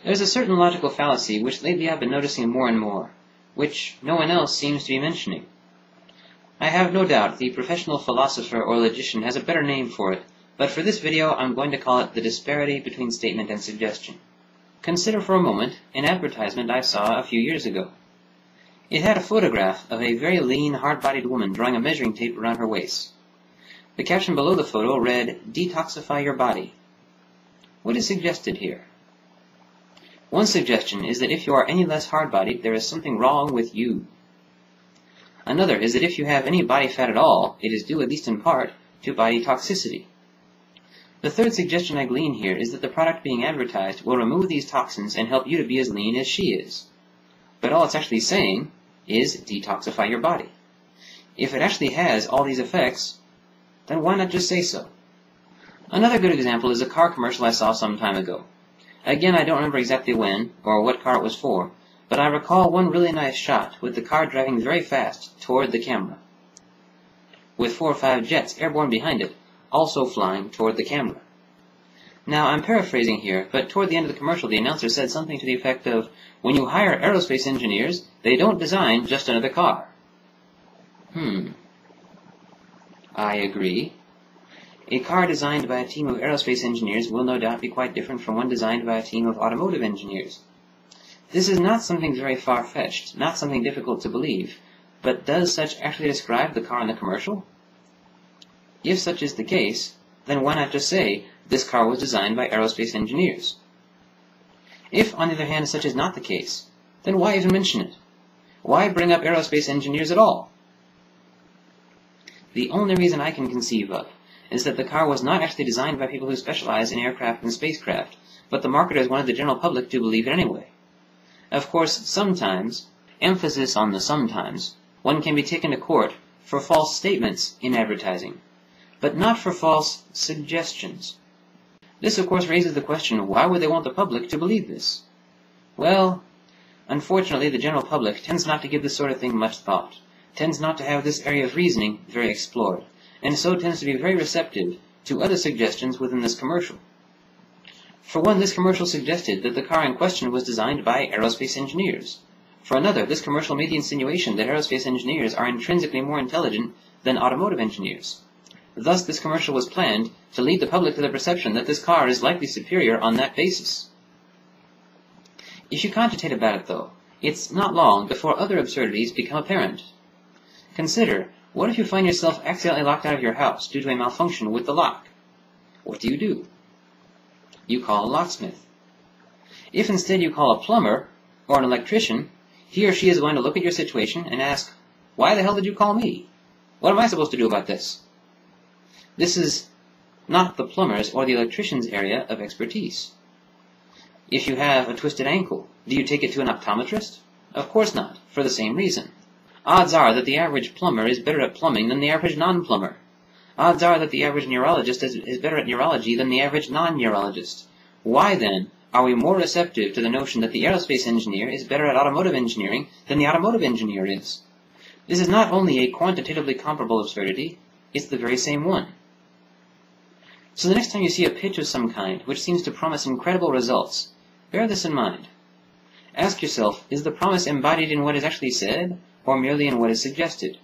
There's a certain logical fallacy which lately I've been noticing more and more, which no one else seems to be mentioning. I have no doubt the professional philosopher or logician has a better name for it, but for this video I'm going to call it the disparity between statement and suggestion. Consider for a moment an advertisement I saw a few years ago. It had a photograph of a very lean, hard-bodied woman drawing a measuring tape around her waist. The caption below the photo read, "Detoxify your body." What is suggested here? One suggestion is that if you are any less hard-bodied, there is something wrong with you. Another is that if you have any body fat at all, it is due, at least in part, to body toxicity. The third suggestion I glean here is that the product being advertised will remove these toxins and help you to be as lean as she is. But all it's actually saying is detoxify your body. If it actually has all these effects, then why not just say so? Another good example is a car commercial I saw some time ago. Again, I don't remember exactly when, or what car it was for, but I recall one really nice shot with the car driving very fast toward the camera, with 4 or 5 jets airborne behind it, also flying toward the camera. Now, I'm paraphrasing here, but toward the end of the commercial the announcer said something to the effect of, when you hire aerospace engineers, they don't design just another car. I agree. A car designed by a team of aerospace engineers will no doubt be quite different from one designed by a team of automotive engineers. This is not something very far-fetched, not something difficult to believe, but does such actually describe the car in the commercial? If such is the case, then why not just say, this car was designed by aerospace engineers? If, on the other hand, such is not the case, then why even mention it? Why bring up aerospace engineers at all? The only reason I can conceive of is that the car was not actually designed by people who specialize in aircraft and spacecraft, but the marketers wanted the general public to believe it anyway. Of course, sometimes, emphasis on the sometimes, one can be taken to court for false statements in advertising, but not for false suggestions. This, of course, raises the question, why would they want the public to believe this? Well, unfortunately, the general public tends not to give this sort of thing much thought, tends not to have this area of reasoning very explored, and so tends to be very receptive to other suggestions within this commercial. For one, this commercial suggested that the car in question was designed by aerospace engineers. For another, this commercial made the insinuation that aerospace engineers are intrinsically more intelligent than automotive engineers. Thus, this commercial was planned to lead the public to the perception that this car is likely superior on that basis. If you cogitate about it, though, it's not long before other absurdities become apparent. Consider, what if you find yourself accidentally locked out of your house due to a malfunction with the lock? What do? You call a locksmith. If instead you call a plumber or an electrician, he or she is going to look at your situation and ask, why the hell did you call me? What am I supposed to do about this? This is not the plumber's or the electrician's area of expertise. If you have a twisted ankle, do you take it to an optometrist? Of course not, for the same reason. Odds are that the average plumber is better at plumbing than the average non-plumber. Odds are that the average neurologist is better at neurology than the average non-neurologist. Why, then, are we more receptive to the notion that the aerospace engineer is better at automotive engineering than the automotive engineer is? This is not only a quantitatively comparable absurdity, it's the very same one. So the next time you see a pitch of some kind which seems to promise incredible results, bear this in mind. Ask yourself, is the promise embodied in what is actually said, or merely in what is suggested?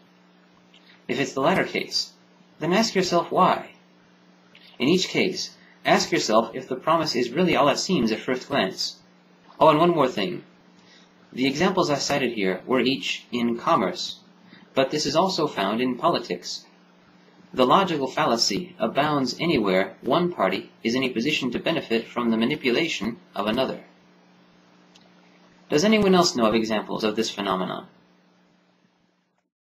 If it's the latter case, then ask yourself why. In each case, ask yourself if the promise is really all it seems at first glance. Oh, and one more thing. The examples I cited here were each in commerce, but this is also found in politics. The logical fallacy abounds anywhere one party is in a position to benefit from the manipulation of another. Does anyone else know of examples of this phenomenon?